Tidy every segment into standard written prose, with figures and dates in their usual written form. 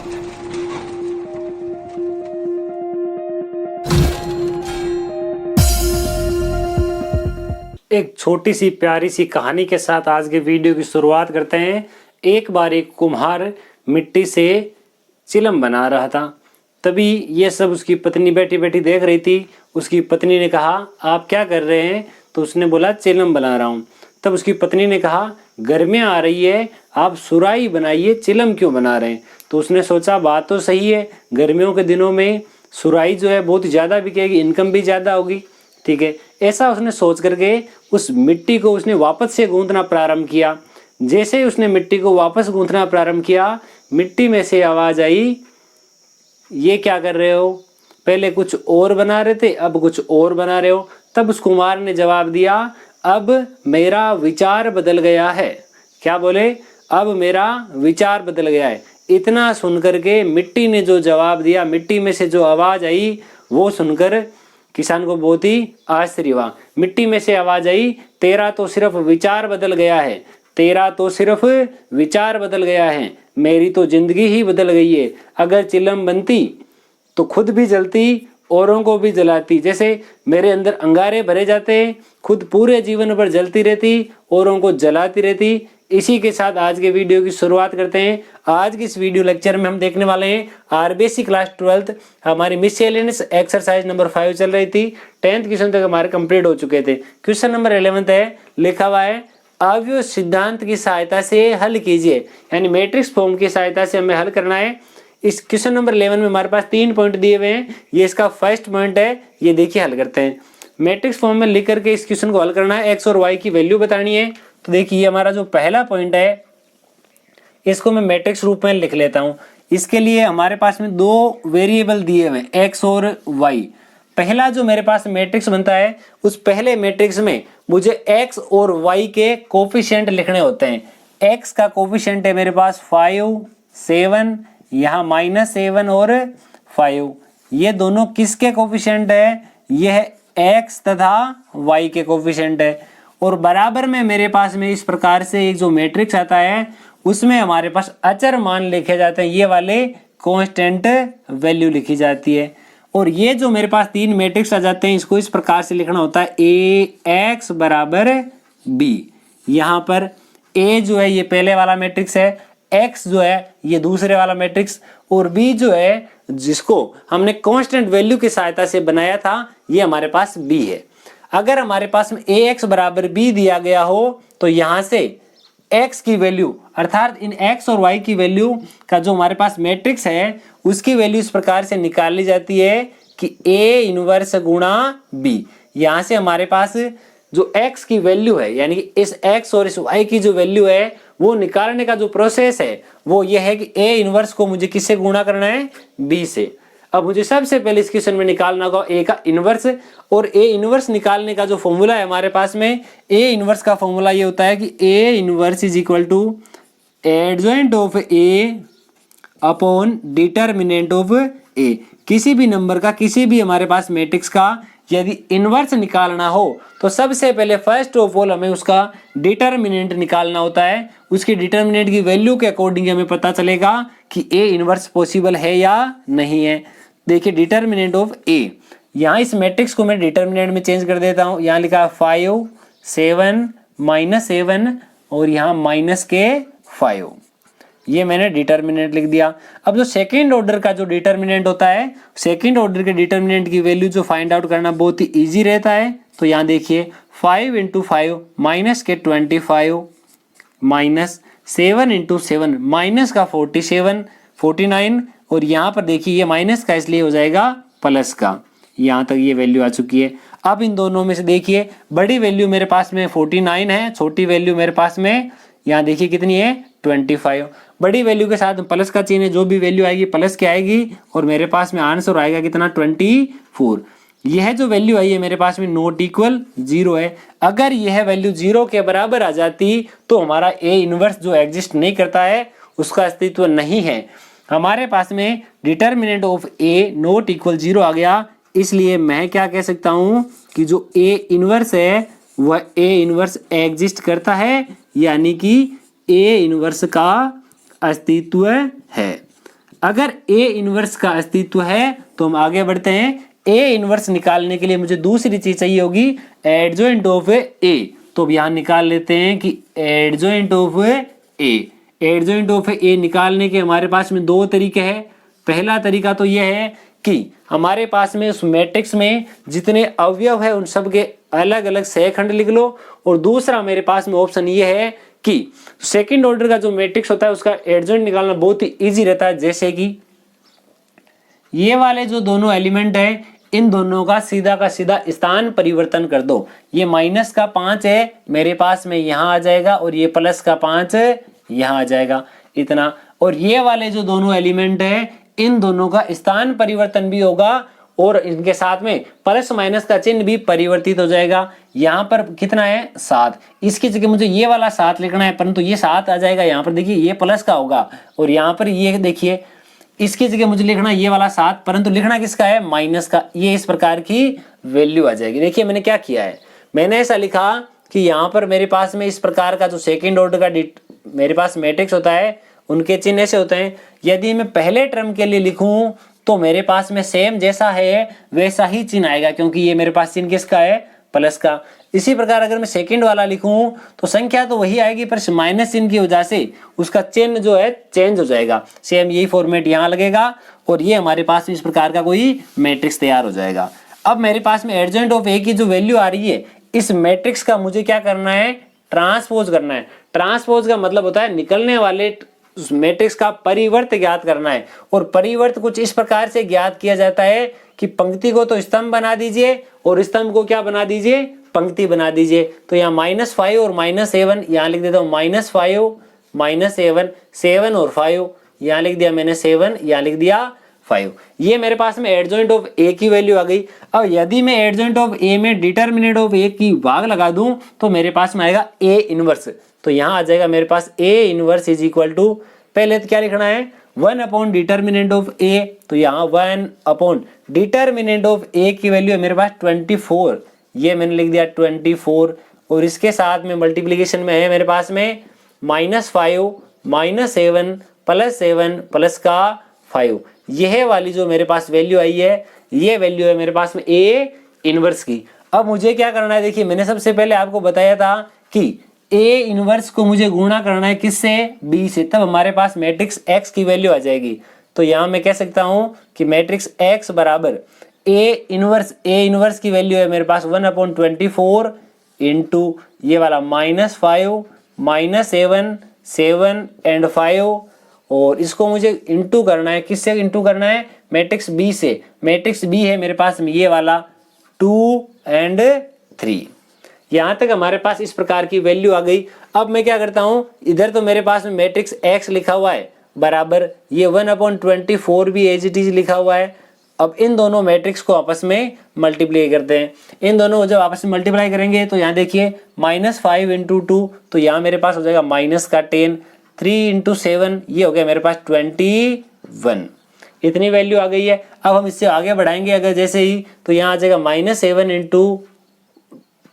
एक छोटी सी प्यारी सी कहानी के साथ आज के वीडियो की शुरुआत करते हैं। एक बार एक कुम्हार मिट्टी से चिलम बना रहा था। तभी ये सब उसकी पत्नी बैठी बैठी देख रही थी। उसकी पत्नी ने कहा, आप क्या कर रहे हैं? तो उसने बोला, चिलम बना रहा हूँ। तब उसकी पत्नी ने कहा, गर्मियाँ आ रही है, आप सुराही बनाइए, चिलम क्यों बना रहे हैं? तो उसने सोचा, बात तो सही है, गर्मियों के दिनों में सुराही जो है बहुत ज़्यादा बिकेगी, इनकम भी ज़्यादा होगी। ठीक है, ऐसा उसने सोच करके उस मिट्टी को उसने वापस से गूंथना प्रारंभ किया। जैसे ही उसने मिट्टी को वापस गूंथना प्रारंभ किया, मिट्टी में से आवाज़ आई, ये क्या कर रहे हो? पहले कुछ और बना रहे थे, अब कुछ और बना रहे हो। तब उस कुमार ने जवाब दिया, अब मेरा विचार बदल गया है। क्या बोले? अब मेरा विचार बदल गया है। इतना सुनकर के मिट्टी ने जो जवाब दिया, मिट्टी में से जो आवाज़ आई, वो सुनकर किसान को बहुत ही आश्चर्य हुआ। मिट्टी में से आवाज आई, तेरा तो सिर्फ विचार बदल गया है, तेरा तो सिर्फ विचार बदल गया है, मेरी तो जिंदगी ही बदल गई है। अगर चिलम बनती तो खुद भी जलती, औरों को भी जलाती। जैसे मेरे अंदर अंगारे भरे जाते, खुद पूरे जीवन भर जलती रहती, औरों को जलाती रहती। इसी के साथ आज के वीडियो की शुरुआत करते हैं। आज की इस वीडियो लेक्चर में हम देखने वाले हैं आरबीएससी क्लास 12th हमारी मिससेलेनियस एक्सरसाइज नंबर 5 चल रही थी। 10th क्वेश्चन तक हमारे कंप्लीट हो चुके थे। क्वेश्चन नंबर 11 है, लिखा हुआ है, अवयव सिद्धांत की सहायता से हल कीजिए। यानी मैट्रिक्स फॉर्म की सहायता से हमें हल करना है। इस क्वेश्चन नंबर 11 में हमारे पास 3 पॉइंट दिए हुए हैं। ये इसका फर्स्ट पॉइंट है, ये देखिए हल करते हैं। मैट्रिक्स फॉर्म में लिख करके इस क्वेश्चन को हल करना है। एक्स और वाई की वैल्यू बतानी है। तो देखिए हमारा जो पहला पॉइंट है, इसको मैं मैट्रिक्स रूप में लिख लेता हूं। इसके लिए हमारे पास में दो वेरिएबल दिए हुए, एक्स और वाई। पहला जो मेरे पास मैट्रिक्स बनता है, उस पहले मैट्रिक्स में मुझे एक्स और वाई के कोफिशिएंट लिखने होते हैं। एक्स का कोफिशिएंट है मेरे पास 5, 7, यहाँ -7 और 5। ये दोनों किसके कोफिशिएंट है? यह एक्स तथा वाई के कोफिशिएंट है। और बराबर में मेरे पास में इस प्रकार से एक जो मैट्रिक्स आता है, उसमें हमारे पास अचर मान लिखे जाते हैं। ये वाले कांस्टेंट वैल्यू लिखी जाती है। और ये जो मेरे पास 3 मैट्रिक्स आ जाते हैं, इसको इस प्रकार से लिखना होता है, ए एक्स बराबर बी। यहाँ पर ए जो है ये पहले वाला मैट्रिक्स है, एक्स जो है ये दूसरे वाला मैट्रिक्स, और बी जो है जिसको हमने कांस्टेंट वैल्यू की सहायता से बनाया था, ये हमारे पास बी है। अगर हमारे पास में ए एक्स बराबर बी दिया गया हो, तो यहाँ से x की वैल्यू अर्थात इन x और y की वैल्यू का जो हमारे पास मैट्रिक्स है, उसकी वैल्यू इस प्रकार से निकाल ली जाती है कि a इनवर्स गुणा b। यहाँ से हमारे पास जो x की वैल्यू है, यानी कि इस x और इस y की जो वैल्यू है, वो निकालने का जो प्रोसेस है वो ये है कि a इनवर्स को मुझे किससे गुणा करना है? b से। अब मुझे सबसे पहले इस क्वेश्चन में निकालना होगा ए का इनवर्स। और ए इनवर्स निकालने का जो फॉर्मूला है हमारे पास में, ए इनवर्स का फॉर्मूला ये होता है कि A inverse is equal to adjoint of A upon determinant of A. किसी भी नंबर का, किसी भी हमारे पास मैट्रिक्स का यदि इनवर्स निकालना हो, तो सबसे पहले फर्स्ट ऑफ ऑल हमें उसका डिटर्मिनेंट निकालना होता है। उसके डिटर्मिनेंट की वैल्यू के अकॉर्डिंग हमें पता चलेगा कि ए इनवर्स पॉसिबल है या नहीं है। देखिए डिटर्मिनेंट ऑफ ए, यहाँ इस मैट्रिक्स को मैं डिटर्मिनेंट में चेंज कर देता हूँ। यहाँ लिखा 5, 7, -7 और यहाँ -5, ये मैंने डिटर्मिनेंट लिख दिया। अब जो सेकंड ऑर्डर का जो डिटर्मिनेंट होता है, सेकंड ऑर्डर के डिटर्मिनेंट की वैल्यू जो फाइंड आउट करना बहुत ही ईजी रहता है। तो यहाँ देखिए 5 × 5 -25 -7 × 7 माइनस का 47 49, और यहाँ पर देखिए ये माइनस का इसलिए हो जाएगा प्लस का। यहाँ तक ये वैल्यू आ चुकी है। अब इन दोनों में से देखिए बड़ी वैल्यू मेरे पास में 49 है, छोटी वैल्यू मेरे पास में यहाँ देखिए कितनी है? 25। बड़ी वैल्यू के साथ प्लस का चिन्ह है, जो भी वैल्यू आएगी प्लस की आएगी, और मेरे पास में आंसर आएगा कितना? 24। यह जो वैल्यू आई है मेरे पास में नॉट इक्वल 0 है। अगर यह वैल्यू 0 के बराबर आ जाती तो हमारा ए इनवर्स जो एग्जिस्ट नहीं करता है, उसका अस्तित्व नहीं है। हमारे पास में determinant of A not equal 0 आ गया, इसलिए मैं क्या कह सकता हूं कि जो ए इनवर्स है वह ए इनवर्स एग्जिस्ट करता है, यानी कि ए इनवर्स का अस्तित्व है। अगर ए इनवर्स का अस्तित्व है तो हम आगे बढ़ते हैं। ए इनवर्स निकालने के लिए मुझे दूसरी चीज चाहिए होगी, एडजॉइंट ऑफ ए। तो अब यहाँ निकाल लेते हैं कि adjoint of A. Adjoint of A निकालने के हमारे पास में दो तरीके हैं। पहला तरीका तो यह है कि हमारे पास में उस मैट्रिक्स में जितने अवयव है उन सब के अलग अलग सहखंड लिख लो। और दूसरा मेरे पास में ऑप्शन ये है कि सेकंड ऑर्डर का जो मैट्रिक्स होता है उसका एडजॉइंट निकालना बहुत ही इजी रहता है। जैसे कि ये वाले जो दोनों एलिमेंट है इन दोनों का सीधा स्थान परिवर्तन कर दो। ये माइनस का 5 है मेरे पास में यहाँ आ जाएगा और ये प्लस का 5 यहाँ आ जाएगा इतना। और ये वाले जो दोनों एलिमेंट है इन दोनों का स्थान परिवर्तन भी होगा और इनके साथ में प्लस माइनस का चिन्ह भी परिवर्तित हो जाएगा। यहाँ पर कितना है 7, इसकी जगह मुझे ये वाला 7 लिखना है परंतु ये 7 आ जाएगा। यहाँ पर देखिए ये प्लस का होगा और यहाँ पर ये देखिए इसकी जगह मुझे लिखना ये वाला 7 परंतु लिखना किसका है माइनस का। ये इस प्रकार की वैल्यू आ जाएगी। देखिए मैंने क्या किया है, मैंने ऐसा लिखा कि यहाँ पर मेरे पास में इस प्रकार का जो सेकंड ऑर्डर का मेरे पास मैट्रिक्स होता है उनके चिन्ह ऐसे होते हैं। यदि मैं पहले टर्म के लिए लिखूं तो मेरे पास में सेम जैसा है वैसा ही चिन्ह आएगा क्योंकि ये मेरे पास चिन्ह किसका है प्लस का। इसी प्रकार अगर मैं सेकंड वाला लिखूं तो संख्या तो वही आएगी पर माइनस चिन्ह की वजह से उसका चिन्ह जो है चेंज हो जाएगा। सेम यही फॉर्मेट यहाँ लगेगा और ये हमारे पास इस प्रकार का कोई मैट्रिक्स तैयार हो जाएगा। अब मेरे पास में एडजॉइंट ऑफ ए की जो वैल्यू आ रही है इस मैट्रिक्स का मुझे क्या करना है ट्रांसपोज करना है। ट्रांसपोज का मतलब होता है निकलने वाले उस मैट्रिक्स का परिवर्त ज्ञात करना है। और परिवर्त कुछ इस प्रकार से ज्ञात किया जाता है कि पंक्ति को तो स्तंभ बना दीजिए और स्तंभ को क्या बना दीजिए पंक्ति बना दीजिए। तो यहाँ -5 और -7 यहाँ लिख देता हूँ -5 -7 7 और 5 यहाँ लिख दिया मैंने 7 यहाँ लिख दिया 5। ये मेरे पास में एडजॉइंट ऑफ ए की वैल्यू आ गई। अब यदि मैं एडजॉइंट ऑफ ए में डिटर्मिनेंट ऑफ ए की भाग लगा दूं तो मेरे पास में आएगा ए इनवर्स। तो यहाँ आ जाएगा मेरे पास A inverse is equal to, पहले तो क्या लिखना है 1 अपॉन डिटर्मिनेंट ऑफ ए। तो यहाँ 1 अपॉन डिटर्मिनेंट ऑफ ए की वैल्यू है मेरे पास 24। ये मैंने लिख दिया 24 और इसके साथ में मल्टीप्लीकेशन में है मेरे पास में -5 -7 +7 प्लस का 5। यह वाली जो मेरे पास वैल्यू आई है ये वैल्यू है मेरे पास में ए इनवर्स की। अब मुझे क्या करना है, देखिए मैंने सबसे पहले आपको बताया था कि ए इनवर्स को मुझे गुणा करना है किससे बी से, तब हमारे पास मैट्रिक्स एक्स की वैल्यू आ जाएगी। तो यहाँ मैं कह सकता हूँ कि मैट्रिक्स एक्स बराबर ए इनवर्स की वैल्यू है मेरे पास 1/24 इंटू ये वाला -5 -7 7 एंड 5 और इसको मुझे इंटू करना है किससे इंटू करना है मैट्रिक्स बी से। मैट्रिक्स बी है मेरे पास में ये वाला 2 एंड 3। यहाँ तक हमारे पास इस प्रकार की वैल्यू आ गई। अब मैं क्या करता हूँ, इधर तो मेरे पास में मैट्रिक्स एक्स लिखा हुआ है बराबर ये 1/24 भी एज इट इज लिखा हुआ है। अब इन दोनों मैट्रिक्स को आपस में मल्टीप्लाई करते हैं। इन दोनों को जब आपस में मल्टीप्लाई करेंगे तो यहाँ देखिए -5 इंटू 2 तो यहाँ मेरे पास हो जाएगा -10। 3 इंटू 7 ये हो गया मेरे पास 21। इतनी वैल्यू आ गई है। अब हम इससे आगे बढ़ाएंगे अगर जैसे ही तो यहाँ आ जाएगा -7 इंटू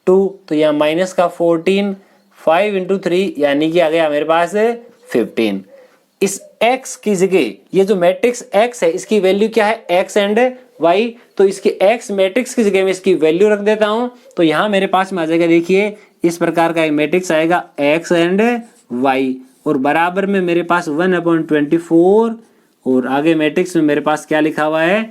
2 तो यहाँ -14 5 इंटू 3 यानी कि आ गया मेरे पास 15। इस x की जगह ये जो मैट्रिक्स x है इसकी वैल्यू क्या है x एंड y। तो इसके x मैट्रिक्स की जगह में इसकी वैल्यू रख देता हूं तो यहाँ मेरे पास में आ जाएगा देखिए इस प्रकार का एक मैट्रिक्स आएगा x एंड y और बराबर में मेरे पास 1/24 और आगे मैट्रिक्स में मेरे पास क्या लिखा हुआ है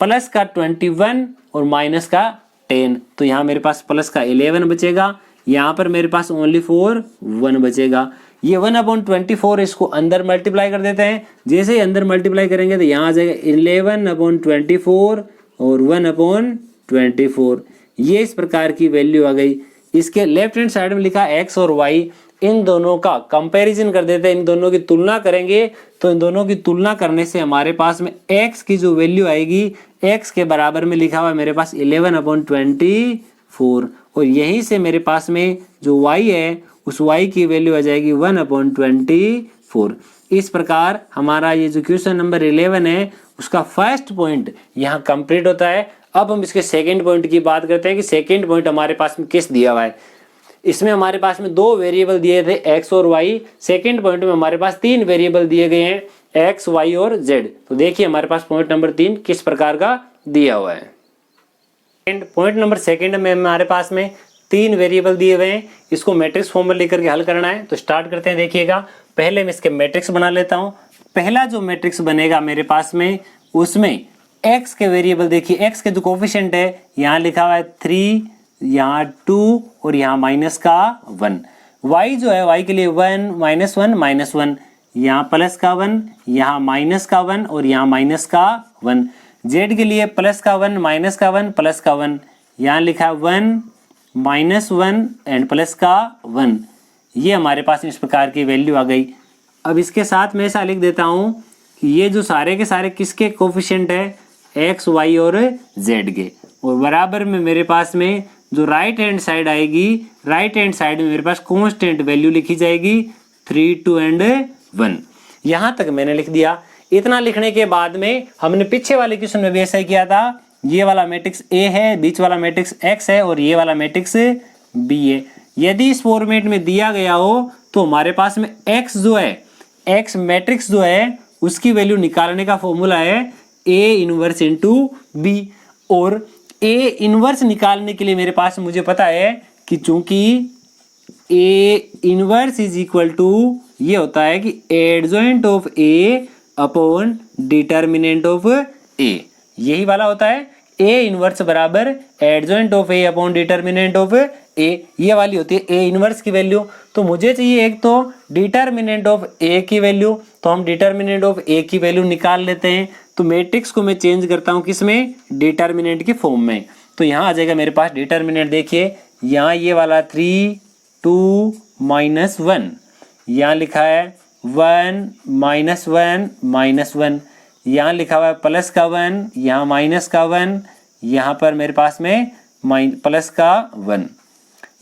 प्लस का 21 और माइनस का 10। तो यहाँ मेरे पास प्लस का 11 बचेगा, यहाँ पर मेरे पास ओनली 1 बचेगा। ये 1/24 इसको अंदर मल्टीप्लाई कर देते हैं। जैसे ही अंदर मल्टीप्लाई करेंगे तो यहाँ आ जाएगा 11/24 और 1/24। ये इस प्रकार की वैल्यू आ गई। इसके लेफ्ट हैंड साइड में लिखा x और y, इन दोनों का कंपैरिजन कर देते हैं, इन दोनों की तुलना करेंगे तो इन दोनों की तुलना करने से हमारे पास में x की जो वैल्यू आएगी x के बराबर में लिखा हुआ है मेरे पास 11/24 और यहीं से मेरे पास में जो y है उस y की वैल्यू आ जाएगी 1/24। इस प्रकार हमारा ये जो क्वेश्चन नंबर 11 है उसका फर्स्ट पॉइंट यहाँ कंप्लीट होता है। अब हम इसके सेकंड पॉइंट की बात करते हैं कि सेकंड पॉइंट हमारे पास में किस दिया हुआ है। इसमें हमारे पास में 2 वेरिएबल दिए थे x और y। सेकंड पॉइंट में हमारे पास 3 वेरिएबल दिए गए हैं एक्स वाई और जेड। तो देखिए हमारे पास पॉइंट नंबर 3 किस प्रकार का दिया हुआ है। पॉइंट नंबर सेकंड में हमारे पास में 3 वेरिएबल दिए हुए हैं, इसको मैट्रिक्स फॉर्म में लेकर के हल करना है। तो स्टार्ट करते हैं। देखिएगा पहले मैं इसके मैट्रिक्स बना लेता हूँ। पहला जो मैट्रिक्स बनेगा मेरे पास में, उसमें x के वेरिएबल देखिए, x के जो कोफिशिएंट है यहाँ लिखा हुआ है 3, यहाँ 2 और यहाँ माइनस का 1। y जो है y के लिए 1 -1 -1, यहाँ प्लस का 1, यहाँ माइनस का 1 और यहाँ माइनस का 1। z के लिए प्लस का 1 माइनस का 1 प्लस का 1, यहाँ लिखा है 1 -1 एंड प्लस का 1। ये हमारे पास इस प्रकार की वैल्यू आ गई। अब इसके साथ मैं ऐसा लिख देता हूँ कि ये जो सारे के सारे किसके कोफिशिएंट है, x y और z के, और बराबर में मेरे पास में जो राइट हैंड साइड आएगी, राइट हैंड साइड में मेरे पास कांस्टेंट वैल्यू लिखी जाएगी 3, 2 एंड 1। यहाँ तक मैंने लिख दिया। इतना लिखने के बाद में हमने पीछे वाले क्वेश्चन में भी ऐसा ही किया था। ये वाला मैट्रिक्स A है, बीच वाला मैट्रिक्स X है और ये वाला मैट्रिक्स B है। यदि इस फॉर्मेट में दिया गया हो तो हमारे पास में X जो है, X मैट्रिक्स जो है उसकी वैल्यू निकालने का फॉर्मूला है A इनवर्स इंटू B। और A इनवर्स निकालने के लिए मेरे पास मुझे पता है कि चूंकि A inverse is equal to ये होता है कि adjoint of A upon determinant of A, यही वाला होता है। A इनवर्स बराबर adjoint of A upon determinant of A, ये वाली होती है A इनवर्स की वैल्यू। तो मुझे चाहिए एक तो डिटर्मिनेंट ऑफ A की वैल्यू, तो हम डिटर्मिनेंट ऑफ A की वैल्यू निकाल लेते हैं। तो मैट्रिक्स को मैं चेंज करता हूँ किसमें, डिटर्मिनेंट की फॉर्म में। तो यहाँ आ जाएगा मेरे पास डिटर्मिनेंट, देखिए यहाँ ये वाला 3, 2 -1, यहाँ लिखा है 1 -1 -1, यहाँ लिखा हुआ है प्लस का 1, यहाँ माइनस का 1, यहाँ पर मेरे पास में प्लस का 1।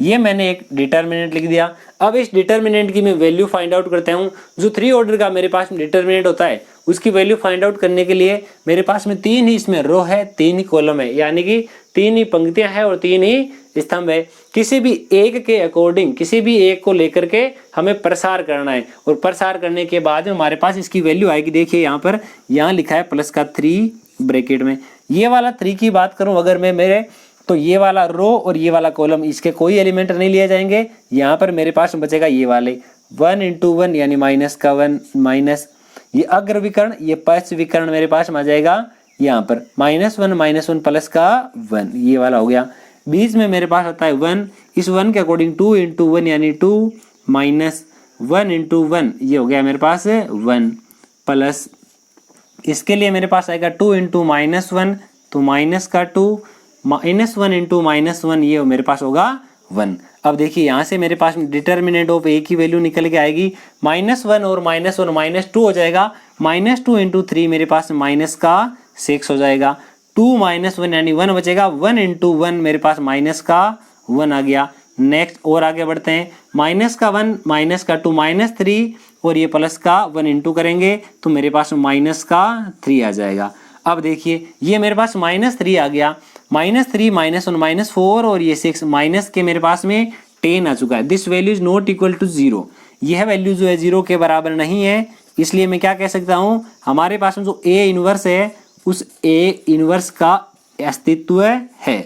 ये मैंने एक डिटर्मिनेंट लिख दिया। अब इस डिटर्मिनेंट की मैं वैल्यू फाइंड आउट करता हूँ। जो 3 ऑर्डर का मेरे पास डिटर्मिनेंट होता है उसकी वैल्यू फाइंड आउट करने के लिए मेरे पास में 3 ही इसमें रो है, 3 ही कॉलम है, यानी कि 3 ही पंक्तियां हैं और 3 ही स्तंभ है। किसी भी एक के अकॉर्डिंग, किसी भी एक को लेकर के हमें प्रसार करना है, और प्रसार करने के बाद में हमारे पास इसकी वैल्यू आएगी। देखिए यहाँ पर, यहाँ लिखा है प्लस का 3 ब्रैकेट में। ये वाला 3 की बात करूं अगर मैं मेरे, तो ये वाला रो और ये वाला कॉलम, इसके कोई एलिमेंट नहीं लिए जाएंगे। यहाँ पर मेरे पास बचेगा ये वाले 1 × 1 यानी माइनस का 1 माइनस, ये अग्र विकर्ण, ये पश्च विकर्ण मेरे पास आ जाएगा यहाँ पर -1 -1 प्लस का 1, ये वाला हो गया। बीच में मेरे पास होता है 1, इस 1 के अकॉर्डिंग 2 × 1 यानी 2 माइनस 1 × 1, ये हो गया मेरे पास 1 प्लस, इसके लिए मेरे पास आएगा 2 × -1 तो माइनस का 2 -1 × -1, ये मेरे पास होगा 1। अब देखिए यहाँ से मेरे पास डिटर्मिनेंट ऑफ A की वैल्यू निकल के आएगी -1 और -1 -2 हो जाएगा। -2 × 3 मेरे पास माइनस का 6 हो जाएगा। 2 -1 यानी 1 बचेगा। 1 × 1 मेरे पास माइनस का 1 आ गया। नेक्स्ट और आगे बढ़ते हैं, माइनस का 1 माइनस का 2 -3 और ये प्लस का 1 इंटू करेंगे तो मेरे पास माइनस का 3 आ जाएगा। अब देखिए ये मेरे पास -3 आ गया, -3 -1 -4 और ये 6 माइनस के मेरे पास में 10 आ चुका है। This value is not equal to 0, यह वैल्यू जो है 0 के बराबर नहीं है। इसलिए मैं क्या कह सकता हूँ, हमारे पास में जो A इनवर्स है उस A इनवर्स का अस्तित्व है,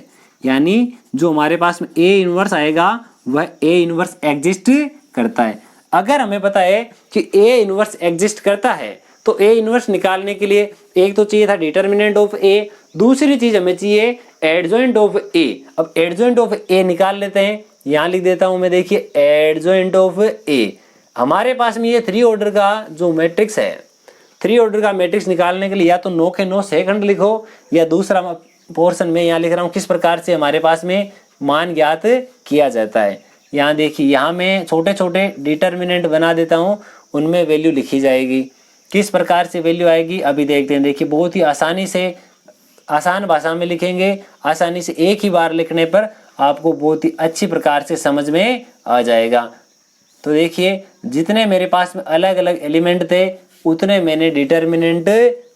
यानी जो हमारे पास में A इनवर्स आएगा वह A इनवर्स एग्जिस्ट करता है। अगर हमें पता है कि A इनवर्स एग्जिस्ट करता है तो A इनवर्स निकालने के लिए एक तो चाहिए था डिटर्मिनेंट ऑफ A, दूसरी चीज हमें चाहिए एडजॉइंट ऑफ A। अब एडजॉइंट ऑफ A निकाल लेते हैं, यहाँ लिख देता हूं मैं, देखिए एडजॉइंट ऑफ A। हमारे पास में ये 3 ऑर्डर का जो मैट्रिक्स है, 3 ऑर्डर का मैट्रिक्स निकालने के लिए या तो 9 के 9 सेकंड लिखो, या दूसरा पोर्शन में यहाँ लिख रहा हूँ किस प्रकार से हमारे पास में मान ज्ञात किया जाता है। यहाँ देखिए, यहाँ मैं छोटे छोटे डिटर्मिनेंट बना देता हूँ, उनमें वैल्यू लिखी जाएगी। किस प्रकार से वैल्यू आएगी अभी देखते हैं। देखिए बहुत ही आसानी से, आसान भाषा में लिखेंगे, आसानी से एक ही बार लिखने पर आपको बहुत ही अच्छी प्रकार से समझ में आ जाएगा। तो देखिए जितने मेरे पास में अलग अलग एलिमेंट थे उतने मैंने डिटर्मिनेंट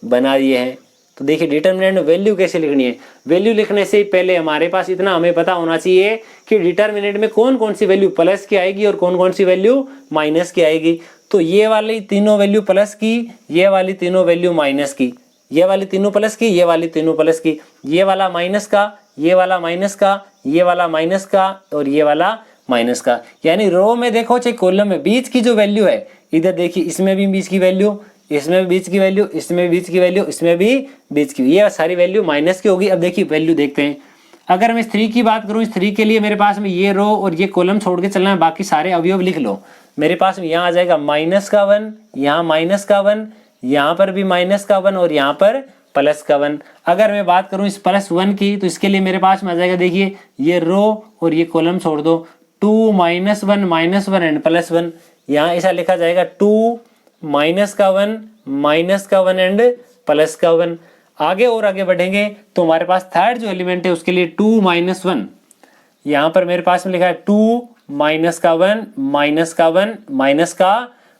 बना दिए हैं। तो देखिए डिटर्मिनेंट वैल्यू कैसे लिखनी है। वैल्यू लिखने से पहले हमारे पास इतना हमें पता होना चाहिए कि डिटर्मिनेंट में कौन कौन सी वैल्यू प्लस की आएगी और कौन कौन सी वैल्यू माइनस की आएगी। तो ये वाली तीनों वैल्यू प्लस की, ये वाली तीनों वैल्यू माइनस की, ये वाली तीनों प्लस की, ये वाली तीनों प्लस की, ये वाला माइनस का, ये वाला माइनस का, ये वाला माइनस का और ये वाला माइनस का। यानी रो में देखो चाहे कॉलम में बीच की जो वैल्यू है, इधर देखिए इसमें भी बीच की वैल्यू, इसमें भी बीच की वैल्यू, इसमें भी बीच की वैल्यू, इसमें भी बीच की, ये सारी वैल्यू माइनस की होगी। अब देखिए वैल्यू देखते हैं। अगर मैं इस 3 की बात करूं, इस 3 के लिए मेरे पास में ये रो और ये कॉलम छोड़ के चलना है, बाकी सारे अवयव लिख लो। मेरे पास में यहाँ आ जाएगा माइनस का 1, यहाँ माइनस का 1, यहाँ पर भी माइनस का 1 और यहाँ पर प्लस का 1। अगर मैं बात करूं इस +1 की, तो इसके लिए मेरे पास में आ जाएगा, देखिए ये रो और ये कॉलम छोड़ दो, 2 -1 -1 एंड +1। यहाँ ऐसा लिखा जाएगा 2 माइनस का 1 एंड प्लस का 1। आगे और आगे बढ़ेंगे तो हमारे पास थर्ड जो एलिमेंट है उसके लिए 2 -1, यहाँ पर मेरे पास में लिखा है 2 माइनस का 1 माइनस का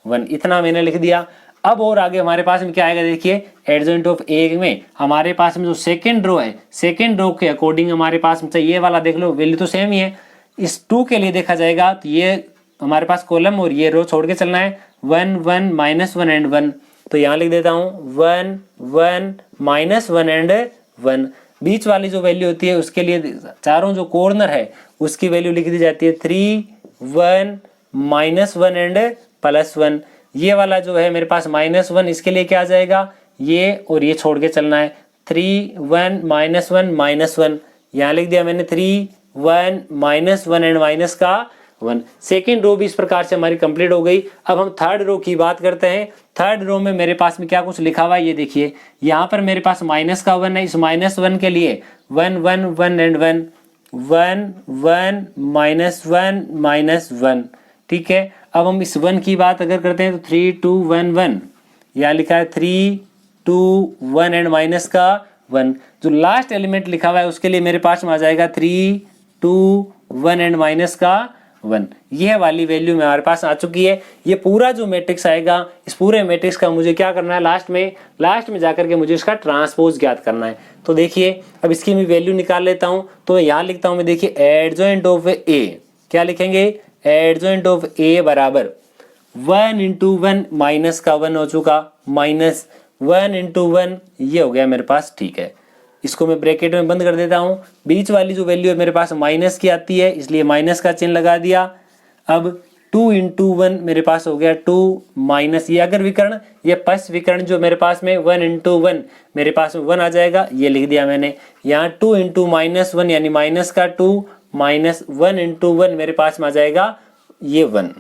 1, इतना मैंने लिख दिया। अब और आगे हमारे पास में क्या आएगा, देखिए एडजॉइंट ऑफ ए में हमारे पास में जो सेकंड रो है, सेकंड रो के अकॉर्डिंग हमारे पास में ये वाला देख लो, वैल्यू तो सेम ही है। इस 2 के लिए देखा जाएगा तो ये हमारे पास कॉलम और ये रो छोड़ के चलना है, 1 1 -1 एंड 1। तो यहाँ लिख देता हूँ 1 1 -1 एंड 1। बीच वाली जो वैल्यू होती है उसके लिए चारों जो कॉर्नर है उसकी वैल्यू लिख दी जाती है 3 1 -1 एंड +1। ये वाला जो है मेरे पास -1, इसके लिए क्या आ जाएगा, ये और ये छोड़ के चलना है, 3 1 -1 -1। यहाँ लिख दिया मैंने 3 1 -1 एंड माइनस का 1। सेकेंड रो भी इस प्रकार से हमारी कंप्लीट हो गई। अब हम थर्ड रो की बात करते हैं। थर्ड रो में मेरे पास में क्या कुछ लिखा हुआ है, ये देखिए यहाँ पर मेरे पास माइनस का 1 है। इस -1 के लिए 1 1 1 एंड 1 1 1 -1 ठीक है। अब हम इस 1 की बात अगर करते हैं तो 3 2 1 1, यहाँ लिखा है 3 2 1 एंड माइनस का 1। जो लास्ट एलिमेंट लिखा हुआ है उसके लिए मेरे पास में आ जाएगा 3 2 1 एंड माइनस का 1। यह वाली वैल्यू हमारे पास आ चुकी है। ये पूरा जो मैट्रिक्स आएगा, इस पूरे मैट्रिक्स का मुझे क्या करना है, लास्ट में जाकर के मुझे इसका ट्रांसपोज ज्ञात करना है। तो देखिए अब इसकी मैं वैल्यू निकाल लेता हूं। तो यहाँ लिखता हूं मैं, देखिए एडजॉइंट ऑफ ए, क्या लिखेंगे, एडजॉइंट ऑफ ए बराबर 1 × 1 माइनस का 1 हो चुका, माइनस 1 × 1 ये हो गया मेरे पास, ठीक है। इसको मैं ब्रैकेट में बंद कर देता हूं। बीच वाली जो वैल्यू है मेरे पास माइनस की आती है, इसलिए माइनस का चिन्ह लगा दिया। अब 2 × 1 मेरे पास हो गया 2 माइनस, ये अगर विकर्ण, ये पश विकर्ण जो मेरे पास में 1 × 1 मेरे पास में 1 आ जाएगा, ये लिख दिया मैंने। यहाँ 2 × -1 यानी माइनस का 2 माइनस 1 × 1 मेरे पास में आ जाएगा ये 1।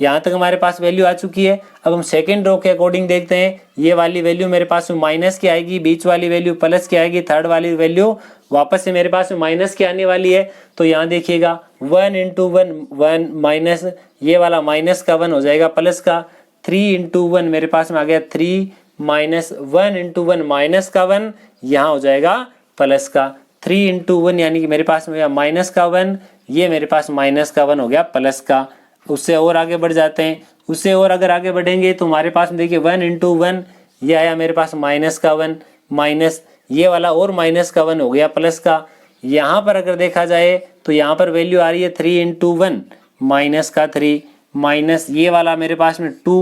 यहाँ तक हमारे पास वैल्यू आ चुकी है। अब हम सेकंड रो के अकॉर्डिंग देखते हैं। ये वाली वैल्यू मेरे पास में माइनस की आएगी, बीच वाली वैल्यू प्लस की आएगी, थर्ड वाली वैल्यू वापस से मेरे पास में माइनस की आने वाली है। तो यहाँ देखिएगा 1 × 1 1 माइनस, ये वाला माइनस का 1 हो जाएगा प्लस का, 3 × 1 मेरे पास में आ गया 3 माइनस 1 × 1 माइनस का 1, यहाँ हो जाएगा प्लस का 3 × 1 यानी कि मेरे पास में माइनस का 1, ये मेरे पास माइनस का 1 हो गया प्लस का। उससे और आगे बढ़ जाते हैं। उससे और अगर आगे बढ़ेंगे तो हमारे पास में देखिए 1 × 1 ये आया मेरे पास माइनस का 1, माइनस ये वाला और माइनस का 1 हो गया प्लस का। यहाँ पर अगर देखा जाए तो यहाँ पर वैल्यू आ रही है 3 × 1 माइनस का 3, माइनस ये वाला मेरे पास में 2,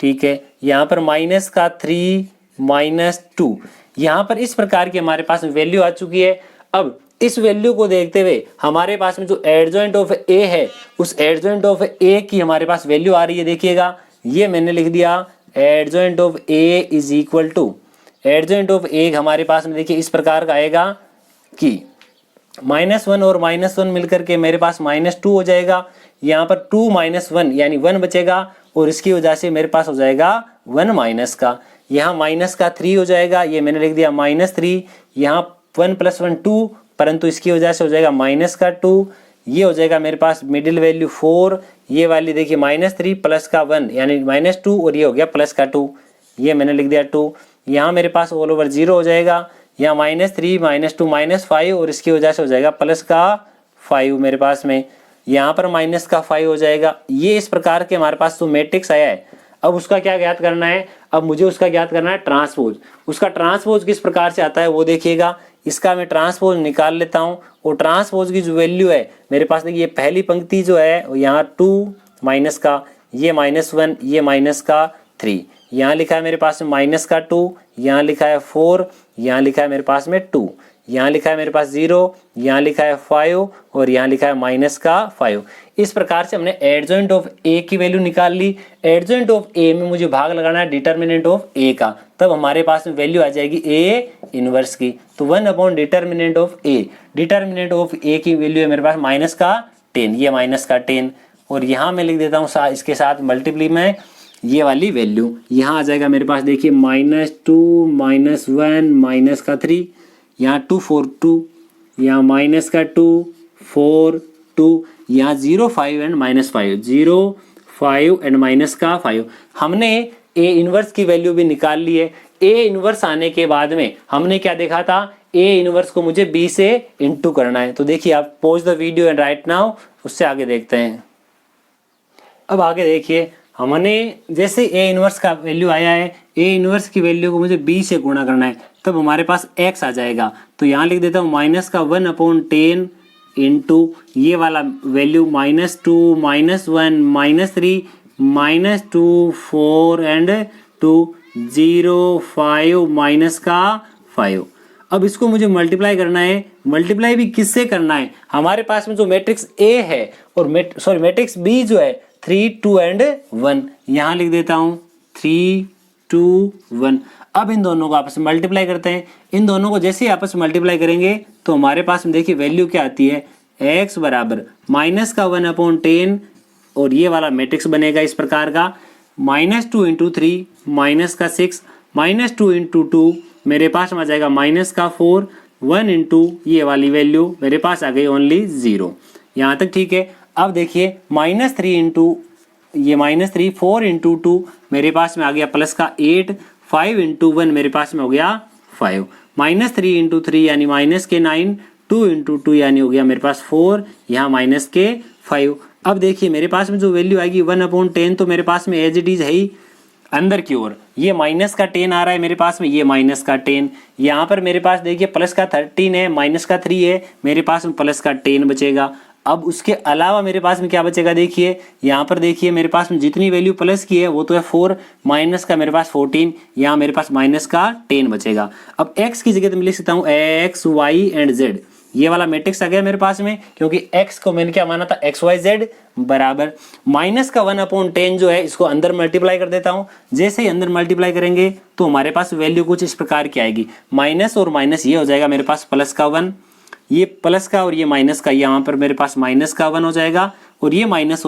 ठीक है। यहाँ पर माइनस का 3 माइनस 2, यहाँ पर इस प्रकार की हमारे पास वैल्यू आ चुकी है। अब इस वैल्यू को देखते हुए हमारे पास में जो एडजॉइंट ऑफ ए है, उस एडजॉइंट ऑफ ए की हमारे पास वैल्यू आ रही है। देखिएगा ये मैंने लिख दिया adjoint of A is equal to, adjoint of A हमारे पास में देखिए इस प्रकार का आएगा कि -1 और -1 मिलकर के मेरे पास -2 हो जाएगा। यहाँ पर 2 - 1 यानी 1 बचेगा और इसकी वजह से मेरे पास हो जाएगा 1 माइनस का, यहाँ माइनस का 3 हो जाएगा, ये मैंने लिख दिया -3। यहाँ 1 + 1 2, परंतु इसकी वजह से हो जाएगा माइनस का 2, ये हो जाएगा मेरे पास मिडिल वैल्यू 4, ये वाली देखिए -3 प्लस का 1 यानी -2 और ये हो गया प्लस का 2, ये मैंने लिख दिया 2। यहाँ मेरे पास ऑल ओवर 0 हो जाएगा, यहाँ -3 -2 -5 और इसकी वजह से हो जाएगा प्लस का 5 मेरे पास में, यहाँ पर माइनस का 5 हो जाएगा। ये इस प्रकार के हमारे पास तो मैट्रिक्स आया है। अब उसका क्या ज्ञात करना है, अब मुझे उसका ज्ञात करना है ट्रांसपोज। उसका ट्रांसपोज किस प्रकार से आता है वो देखिएगा। इसका मैं ट्रांसपोज निकाल लेता हूँ और ट्रांसपोज की जो वैल्यू है मेरे पास देखिए, पहली पंक्ति जो है यहाँ 2 माइनस का, ये -1, ये माइनस का 3, यहाँ लिखा है मेरे पास में माइनस का 2, यहाँ लिखा है 4, यहाँ लिखा है मेरे पास में 2, यहाँ लिखा है मेरे पास 0, यहाँ लिखा है 5 और यहाँ लिखा है माइनस का 5। इस प्रकार से हमने एडजॉइंट ऑफ ए की वैल्यू निकाल ली। एडजॉइंट ऑफ ए में मुझे भाग लगाना है डिटर्मिनेंट ऑफ ए का, तब हमारे पास में वैल्यू आ जाएगी ए इनवर्स की। तो 1 determinant of A, determinant of A की वैल्यू है मेरे पास माइनस का 10, ये माइनस का 10 और यहाँ मैं लिख देता हूँ इसके साथ मल्टीप्ली में ये वाली वैल्यू, यहाँ आ जाएगा मेरे पास देखिए -2 -1 माइनस का 3, यहाँ 2 4 2, यहाँ माइनस का 2 4 2, यहाँ 0 5 एंड -5, 0 5 एंड माइनस का 5। हमने ए इनवर्स की वैल्यू भी निकाल ली है। ए इनवर्स आने के बाद में हमने क्या देखा था, ए इनवर्स को मुझे बी से इंटू करना है। तो देखिए आप pause the video and right now, उससे आगे देखते हैं। अब आगे देखिए, हमने जैसे ए इनवर्स का वैल्यू आया है, ए इनवर्स की वैल्यू को मुझे बी से गुणा करना है, तब हमारे पास x आ जाएगा। तो यहाँ लिख देता हूँ माइनस का 1/10 इंटू ये वाला वैल्यू -2 -1 -3 -2 4 एंड 2 0 5 माइनस का 5। अब इसको मुझे मल्टीप्लाई करना है। मल्टीप्लाई भी किससे करना है, हमारे पास में जो मैट्रिक्स ए है और मैट्रिक्स बी जो है 3 2 एंड 1, यहाँ लिख देता हूँ 3 2 1। अब इन दोनों को आपस में मल्टीप्लाई करते हैं। इन दोनों को जैसे ही आपस में मल्टीप्लाई करेंगे तो हमारे पास में देखिए वैल्यू क्या आती है, x बराबर माइनस का 1/10 और ये वाला मैट्रिक्स बनेगा इस प्रकार का, -2 × 3 माइनस का 6, -2 × 2 मेरे पास में आ जाएगा माइनस का 4, 1 × ये वाली वैल्यू मेरे पास आ गई ओनली 0। यहाँ तक ठीक है। अब देखिए -3 × ये -3 4 × 2 मेरे पास में आ गया प्लस का 8, 5 × 1 मेरे पास में हो गया 5, -3 × 3 यानी माइनस के 9, 2 × 2 यानी हो गया मेरे पास 4, यहाँ माइनस के 5। अब देखिए मेरे पास में जो वैल्यू आएगी 1/10 तो मेरे पास में एज इट इज है ही अंदर की ओर, ये माइनस का 10 आ रहा है मेरे पास में, ये माइनस का 10, यहाँ पर मेरे पास देखिए प्लस का 13 है, माइनस का 3 है, मेरे पास में प्लस का 10 बचेगा। अब उसके अलावा मेरे पास में क्या बचेगा, देखिए यहाँ पर देखिए मेरे पास में जितनी वैल्यू प्लस की है वो तो है 4, माइनस का मेरे पास 14, यहाँ मेरे पास माइनस का 10 बचेगा। अब x की जगह तो मैं लिख सकता हूँ x y एंड z, ये वाला मैट्रिक्स आ गया मेरे पास में, क्योंकि x को मैंने क्या माना था x y z बराबर माइनस का 1/10 जो है इसको अंदर मल्टीप्लाई कर देता हूँ। जैसे ही अंदर मल्टीप्लाई करेंगे तो हमारे पास वैल्यू कुछ इस प्रकार की आएगी, माइनस और माइनस ये हो जाएगा मेरे पास प्लस का 1, ये प्लस का और ये माइनस का, यहाँ पर मेरे पास माइनस का 1 हो जाएगा और ये माइनस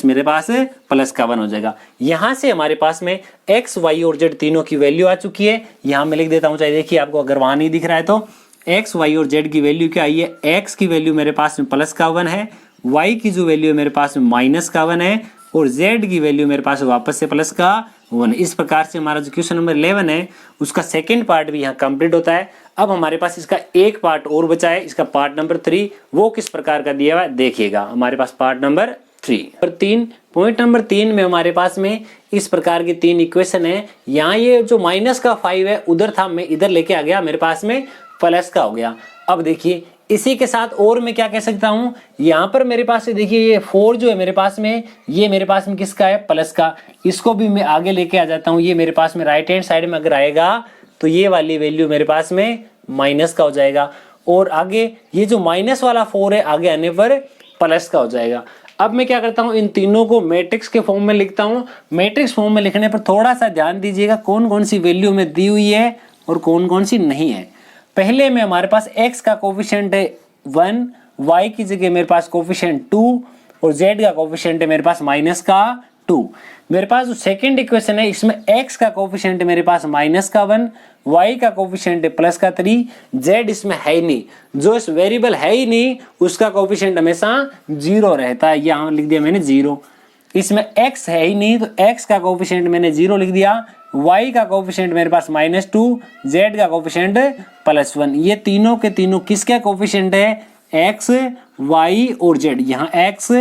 मेरे पास प्लस का 1 हो जाएगा। यहाँ से हमारे पास में x y और z तीनों की वैल्यू आ चुकी है। यहाँ मैं लिख देता हूँ, चाहे देखिए आपको अगर वहाँ नहीं दिख रहा है तो x y और z की वैल्यू क्या आई है, x की वैल्यू मेरे पास में प्लस का 1 है, y की जो वैल्यू है मेरे पास में माइनस का 1 है और z की वैल्यू मेरे पास वापस से प्लस का 1। इस प्रकार से हमारा जो क्वेश्चन नंबर 11 है उसका सेकंड पार्ट भी यहाँ कंप्लीट होता है। अब हमारे पास इसका एक पार्ट और बचा है, इसका पार्ट नंबर 3, वो किस प्रकार का दिया हुआ है देखिएगा। हमारे पास पार्ट नंबर 3 पॉइंट नंबर 3 में हमारे पास में इस प्रकार की 3 इक्वेशन है। यहाँ ये जो माइनस का 5 है उधर था, मैं इधर लेके आ गया, मेरे पास में प्लस का हो गया। अब देखिए इसी के साथ और मैं क्या कह सकता हूँ, यहाँ पर मेरे पास से देखिए ये 4 जो है मेरे पास में, ये मेरे पास में किसका है, प्लस का, इसको भी मैं आगे लेके आ जाता हूँ। ये मेरे पास में राइट हैंड साइड में अगर आएगा तो ये वाली वैल्यू मेरे पास में माइनस का हो जाएगा और आगे ये जो माइनस वाला 4 है आगे आने पर प्लस का हो जाएगा। अब मैं क्या करता हूँ, इन तीनों को मैट्रिक्स के फॉर्म में लिखता हूँ। मैट्रिक्स फॉर्म में लिखने पर थोड़ा सा ध्यान दीजिएगा कौन कौन सी वैल्यू में दी हुई है और कौन कौन सी नहीं है। पहले में हमारे पास x का कोफिशिएंट है 1, y की जगह मेरे पास कोफिशिएंट 2 और z का कोफिशिएंट है मेरे पास माइनस का 2। मेरे पास जो सेकंड इक्वेशन है इसमें x का कोफिशिएंट है मेरे पास माइनस का 1, y का कोफिशिएंट है प्लस का 3, z इसमें है ही नहीं, जो इस वेरिएबल है ही नहीं उसका कोफिशिएंट हमेशा 0 रहता है। यहाँ लिख दिया मैंने 0। इसमें x है ही नहीं तो x का कोफिशिएंट मैंने 0 लिख दिया, y का कोफिशिएंट मेरे पास -2, z का कोफिशिएंट +1। ये तीनों के तीनों किसके कोफिशिएंट है, x y और z। यहाँ x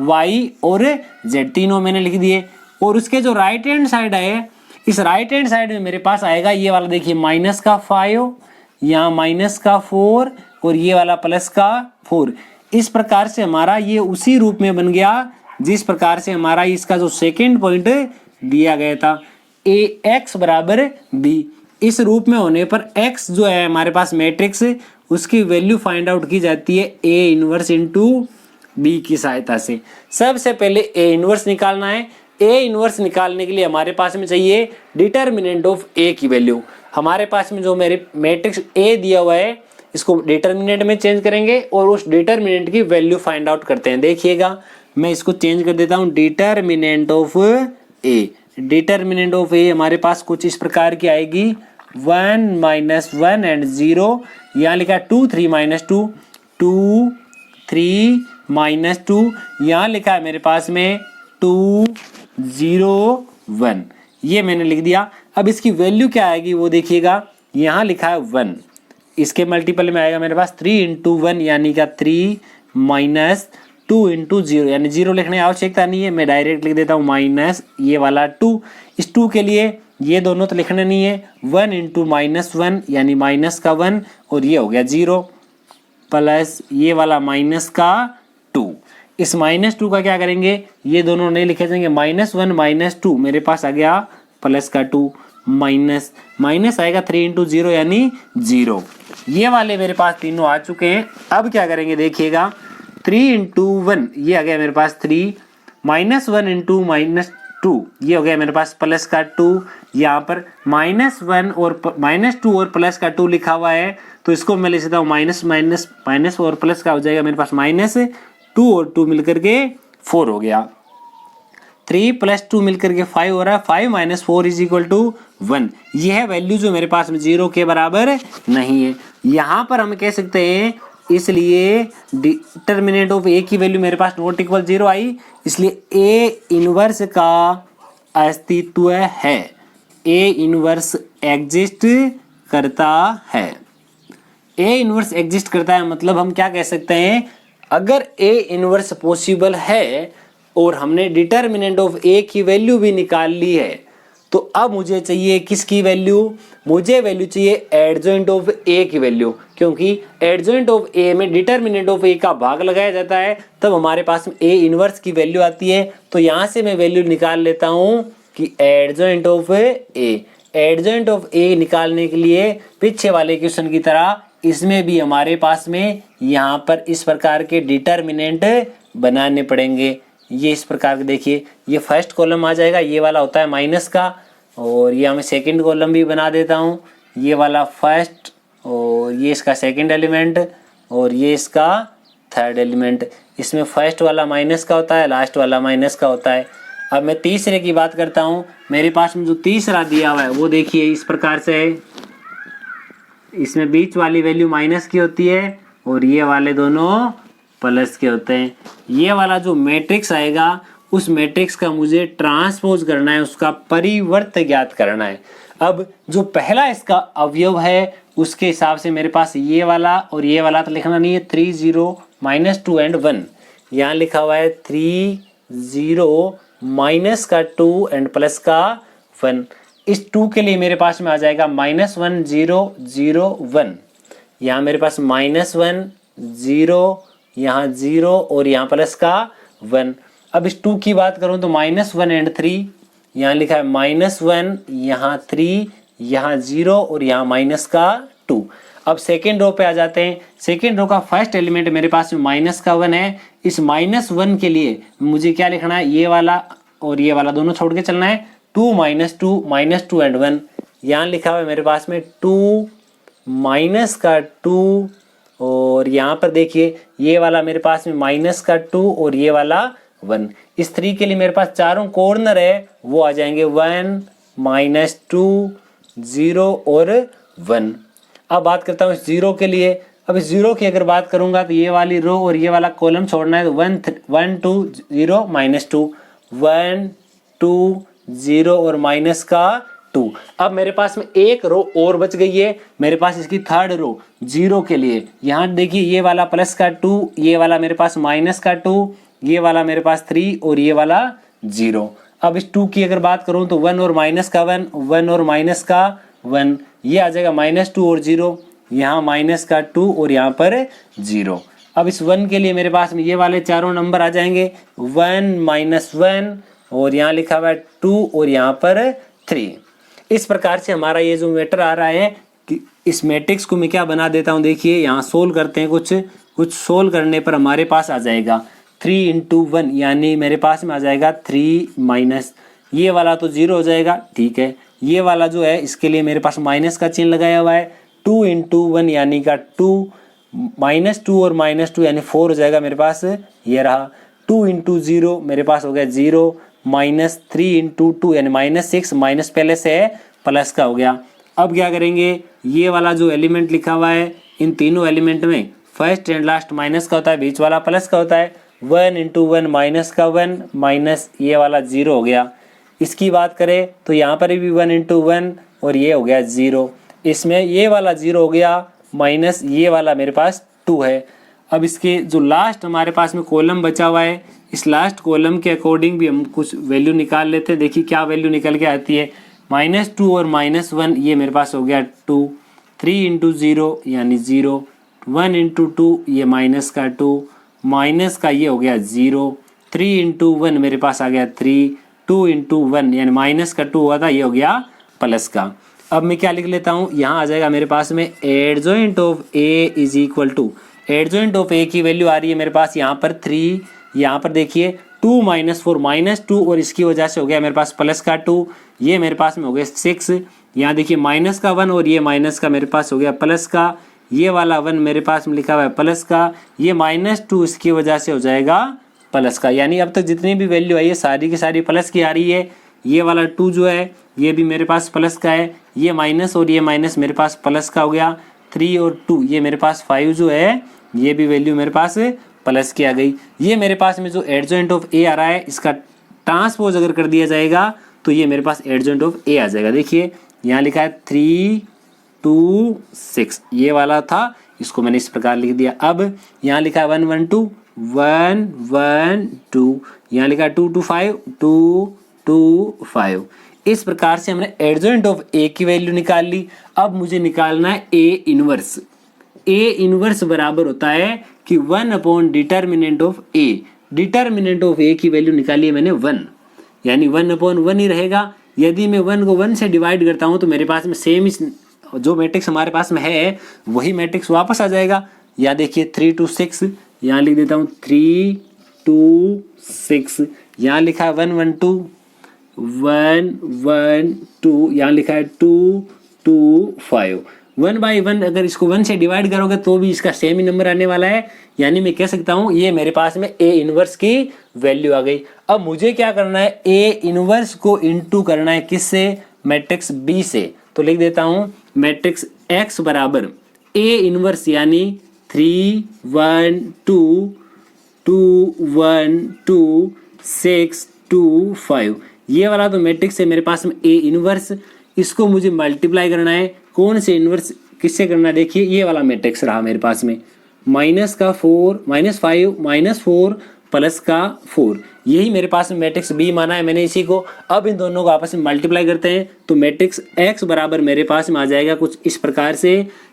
y और z तीनों मैंने लिख दिए। और उसके जो राइट हैंड साइड है, इस राइट हैंड साइड में मेरे पास आएगा ये वाला, देखिए माइनस का 5, यहाँ माइनस का 4 और ये वाला प्लस का 4। इस प्रकार से हमारा ये उसी रूप में बन गया जिस प्रकार से हमारा इसका जो सेकेंड पॉइंट दिया गया था ए एक्स बराबर बी, इस रूप में होने पर एक्स जो है हमारे पास मैट्रिक्स उसकी वैल्यू फाइंड आउट की जाती है ए इनवर्स इंटू बी की सहायता से। सबसे पहले ए इनवर्स निकालना है। ए इनवर्स निकालने के लिए हमारे पास में चाहिए डिटर्मिनेंट ऑफ ए की वैल्यू। हमारे पास में जो मेरे मैट्रिक्स ए दिया हुआ है इसको डिटर्मिनेंट में चेंज करेंगे और उस डिटर्मिनेंट की वैल्यू फाइंड आउट करते हैं। देखिएगा मैं इसको चेंज कर देता हूँ, determinant of A. Determinant of A हमारे पास कुछ इस प्रकार की आएगी 1 - 1 एंड 0, यहाँ लिखा है 2 3 - 2, 2 3 - 2, यहाँ लिखा है मेरे पास में 2 0 1, ये मैंने लिख दिया। अब इसकी वैल्यू क्या आएगी वो देखिएगा, यहाँ लिखा है 1, इसके मल्टीपल में आएगा मेरे पास 3 × 1 यानी का 3 - 2 × 0 यानी 0 लिखने की आवश्यकता नहीं है, मैं डायरेक्ट लिख देता हूँ माइनस ये वाला 2। इस 2 के लिए ये दोनों तो लिखना नहीं है, 1 × -1 यानी माइनस का 1 और ये हो गया 0 प्लस ये वाला माइनस का 2। इस -2 का क्या करेंगे, ये दोनों नहीं लिखे जाएंगे, -1 - 2 मेरे पास आ गया प्लस का 2 माइनस आएगा 3 × 0 यानी 0। ये वाले मेरे पास तीनों आ चुके हैं। अब क्या करेंगे देखिएगा, 3 × 1 ये आ गया मेरे पास 3, -1 × -2 ये हो गया मेरे पास प्लस का 2। यहाँ पर -1 और -2 और प्लस का 2 लिखा हुआ है तो इसको मैं लिख सकता हूँ माइनस और प्लस का हो जाएगा मेरे पास -2 और 2 मिलकर के 4 हो गया। 3 + 2 मिलकर के 5 हो रहा है, 5 - 4 = 1। यह वैल्यू जो मेरे पास में 0 के बराबर नहीं है। यहाँ पर हम कह सकते हैं इसलिए डिटर्मिनेंट ऑफ ए की वैल्यू मेरे पास नॉट इक्वल 0 आई, इसलिए ए इनवर्स का अस्तित्व है, ए इनवर्स एग्जिस्ट करता है। ए इनवर्स एग्जिस्ट करता है मतलब हम क्या कह सकते हैं, अगर ए इनवर्स पॉसिबल है और हमने डिटर्मिनेंट ऑफ ए की वैल्यू भी निकाल ली है तो अब मुझे चाहिए किसकी वैल्यू, मुझे वैल्यू चाहिए एडजॉइंट ऑफ ए की वैल्यू, क्योंकि एडजॉइंट ऑफ ए में डिटर्मिनेंट ऑफ ए का भाग लगाया जाता है तब हमारे पास ए इनवर्स की वैल्यू आती है। तो यहाँ से मैं वैल्यू निकाल लेता हूँ कि adjoint of A. Adjoint of A निकालने के लिए पीछे वाले क्वेश्चन की तरह इसमें भी हमारे पास में यहाँ पर इस प्रकार के डिटर्मिनेंट बनाने पड़ेंगे। ये इस प्रकार के देखिए, ये फर्स्ट कॉलम आ जाएगा, ये वाला होता है माइनस का, और ये हमें सेकंड कॉलम भी बना देता हूँ, ये वाला फर्स्ट और ये इसका सेकंड एलिमेंट और ये इसका थर्ड एलिमेंट। इसमें फर्स्ट वाला माइनस का होता है, लास्ट वाला माइनस का होता है। अब मैं तीसरे की बात करता हूँ, मेरे पास में जो तीसरा दिया हुआ है वो देखिए इस प्रकार से है, इसमें बीच वाली वैल्यू माइनस की होती है और ये वाले दोनों प्लस के होते हैं। ये वाला जो मैट्रिक्स आएगा उस मैट्रिक्स का मुझे ट्रांसपोज करना है, उसका परिवर्त ज्ञात करना है। अब जो पहला इसका अवयव है उसके हिसाब से मेरे पास ये वाला और ये वाला तो लिखना नहीं है, 3 0 -2 एंड 1, यहाँ लिखा हुआ है 3 0 माइनस का 2 एंड प्लस का 1। इस 2 के लिए मेरे पास में आ जाएगा -1 0 0 1, यहाँ मेरे पास -1 0 यहाँ 0 और यहाँ प्लस का 1। अब इस 2 की बात करूँ तो -1 एंड 3, यहाँ लिखा है -1 यहाँ 3 यहाँ 0 और यहाँ माइनस का 2। अब सेकेंड रो पे आ जाते हैं। सेकेंड रो का फर्स्ट एलिमेंट मेरे पास में माइनस का 1 है। इस -1 के लिए मुझे क्या लिखना है, ये वाला और ये वाला दोनों छोड़ के चलना है, 2 - 2 एंड 1, यहाँ लिखा हुआ है मेरे पास में 2 माइनस का 2 और यहाँ पर देखिए ये वाला मेरे पास में माइनस का 2 और ये वाला 1। इस 3 के लिए मेरे पास चारों कॉर्नर है वो आ जाएंगे 1 -2 0 और 1। अब बात करता हूँ इस 0 के लिए। अब इस 0 की अगर बात करूंगा तो ये वाली रो और ये वाला कॉलम छोड़ना है, तो 1 2 0 -2 1 2 0 और माइनस का 2। अब मेरे पास में एक रो और बच गई है मेरे पास इसकी थर्ड रो 0 के लिए। यहाँ देखिए ये वाला प्लस का 2, ये वाला मेरे पास माइनस का 2, ये वाला मेरे पास 3 और ये वाला 0। अब इस 2 की अगर बात करूँ तो 1 और माइनस का 1, 1 और माइनस का 1, ये आ जाएगा -2 और 0, यहाँ माइनस का 2 और यहाँ पर 0। अब इस 1 के लिए मेरे पास में ये वाले चारों नंबर आ जाएंगे, 1 -1 और यहाँ लिखा हुआ है 2 और यहाँ पर 3। इस प्रकार से हमारा ये जो मैटर आ रहा है कि इस मैट्रिक्स को मैं क्या बना देता हूँ, देखिए यहाँ सोल्व करते हैं, कुछ सोल्व करने पर हमारे पास आ जाएगा 3 × 1 यानी मेरे पास में आ जाएगा 3 माइनस ये वाला तो 0 हो जाएगा, ठीक है। ये वाला जो है इसके लिए मेरे पास माइनस का चिन्ह लगाया हुआ है, 2 × 1 यानी का 2 -2 और -2 यानी 4 हो जाएगा मेरे पास, ये रहा। 2 × 0 मेरे पास हो गया 0, -3 × 2 यानी -6, माइनस पहले से है प्लस का हो गया। अब क्या करेंगे, ये वाला जो एलिमेंट लिखा हुआ है इन तीनों एलिमेंट में फर्स्ट एंड लास्ट माइनस का होता है, बीच वाला प्लस का होता है। 1 × 1 माइनस का 1 माइनस ये वाला 0 हो गया। इसकी बात करें तो यहाँ पर भी 1 × 1 और ये हो गया 0, इसमें ये वाला 0 हो गया माइनस ये वाला मेरे पास 2 है। अब इसके जो लास्ट हमारे पास में कॉलम बचा हुआ है, इस लास्ट कॉलम के अकॉर्डिंग भी हम कुछ वैल्यू निकाल लेते हैं। देखिए क्या वैल्यू निकल के आती है, -2 और -1 ये मेरे पास हो गया 2, 3 × 0 यानी 0, 1 × 2 ये माइनस का 2, माइनस का ये हो गया 0, 3 × 1 मेरे पास आ गया 3, 2 × 1 यानी माइनस का 2 हुआ था, ये हो गया प्लस का। अब मैं क्या लिख लेता हूँ, यहाँ आ जाएगा मेरे पास में adjoint of A is equal to, adjoint of A की वैल्यू आ रही है मेरे पास यहाँ पर 3, यहाँ पर देखिए 2 - 4 -2 और इसकी वजह से हो गया मेरे पास प्लस का 2, ये मेरे पास में हो गया 6, यहाँ देखिए माइनस का 1 और ये माइनस का मेरे पास हो गया प्लस का, ये वाला 1 मेरे पास में लिखा हुआ है प्लस का, ये -2 इसकी वजह से हो जाएगा प्लस का। यानी अब तक जितनी भी वैल्यू आई है सारी की सारी प्लस की आ रही है। ये वाला 2 जो है ये भी मेरे पास प्लस का है, ये माइनस और ये माइनस मेरे पास प्लस का हो गया, 3 और 2 ये मेरे पास 5 जो है ये भी वैल्यू मेरे पास प्लस की आ गई। ये मेरे पास में जो एडजॉइंट ऑफ ए आ रहा है इसका ट्रांसपोज अगर कर दिया जाएगा तो ये मेरे पास एडजॉइंट ऑफ ए आ जाएगा। देखिए यहाँ लिखा है 3 2 6 ये वाला था, इसको मैंने इस प्रकार लिख दिया। अब यहाँ लिखा है 1 1 2 1 1 2, यहाँ लिखा है 2 2 5 2 2 5। इस प्रकार से हमने एडजॉइंट ऑफ ए की वैल्यू निकाल ली। अब मुझे निकालना है ए इनवर्स। ए इनवर्स बराबर होता है कि 1 determinant of A. Determinant of A की वैल्यू निकाली है मैंने 1, यानी 1/1 ही रहेगा। यदि मैं 1 को 1 से डिवाइड करता हूँ तो मेरे पास में सेम जो मैट्रिक्स हमारे पास में है वही मैट्रिक्स वापस आ जाएगा। या देखिए 3 2 6, यहाँ लिख देता हूँ 3 2 6, यहाँ लिखा है 1 1 2 1 1 2, यहाँ लिखा है 2 2 5। 1/1 अगर इसको 1 से डिवाइड करोगे तो भी इसका सेम ही नंबर आने वाला है। यानी मैं कह सकता हूँ ये मेरे पास में ए इनवर्स की वैल्यू आ गई। अब मुझे क्या करना है, ए इनवर्स को इनटू करना है किससे, मैट्रिक्स बी से। तो लिख देता हूँ मैट्रिक्स एक्स बराबर ए इनवर्स यानी 3 1 2 2 1 2 6 2 5, ये वाला तो मैट्रिक्स है मेरे पास में ए इनवर्स। इसको मुझे मल्टीप्लाई करना है, कौन से इनवर्स किससे करना है, देखिए ये वाला मैट्रिक्स रहा मेरे पास में, -4 -5 -4 प्लस का 4, यही मेरे पास में मैट्रिक्स बी माना है मैंने इसी को। अब इन दोनों को आपस में मल्टीप्लाई करते हैं तो मैट्रिक्स एक्स बराबर मेरे पास में आ जाएगा कुछ इस प्रकार से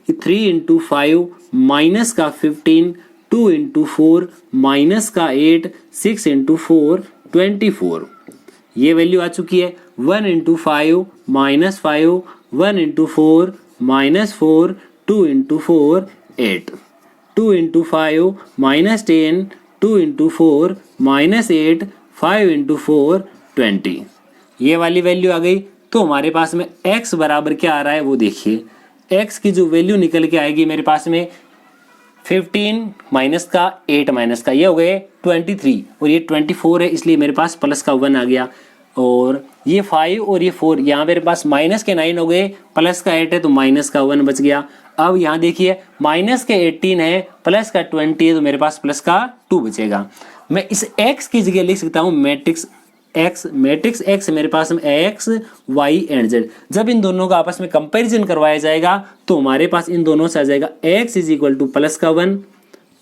कि 3 × 5 माइनस का 15, 2 × 4 माइनस का 8, 6 × 4 24, ये वैल्यू आ चुकी है। 1 × 5 -5, 1 × 4 -4, 2 × 4 8, 2 × 5 -10, 2 × 4 -8, 5 × 4 20, ये वाली वैल्यू आ गई। तो हमारे पास में x बराबर क्या आ रहा है वो देखिए, x की जो वैल्यू निकल के आएगी मेरे पास में 15 माइनस का 8 माइनस का ये हो गए 23 और ये 24 है, इसलिए मेरे पास प्लस का 1 आ गया। और ये 5 और ये 4 यहाँ मेरे पास माइनस के 9 हो गए, प्लस का 8 है तो माइनस का 1 बच गया। अब यहाँ देखिए माइनस के 18 है, प्लस का 20 है तो मेरे पास प्लस का 2 बचेगा। मैं इस x की जगह लिख सकता हूँ मैट्रिक्स x। मैट्रिक्स x मेरे पास में x y एंड z। जब इन दोनों का आपस में कंपैरिजन करवाया जाएगा तो हमारे पास इन दोनों से आ जाएगा x = प्लस का 1,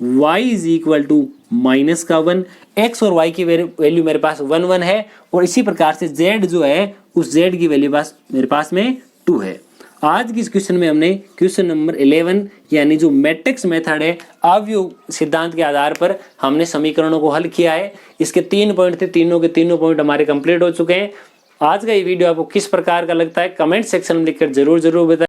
y = माइनस का 1। x और y की वैल्यू मेरे पास 1 1 है और इसी प्रकार से z जो है उस z की वैल्यू मेरे पास में 2 है। आज की इस क्वेश्चन में हमने क्वेश्चन नंबर 11 यानी जो मैट्रिक्स मेथड है अवयव सिद्धांत के आधार पर हमने समीकरणों को हल किया है। इसके 3 पॉइंट थे, तीनों के तीनों पॉइंट हमारे कंप्लीट हो चुके हैं। आज का ये वीडियो आपको किस प्रकार का लगता है कमेंट सेक्शन में लिखकर जरूर बताएं।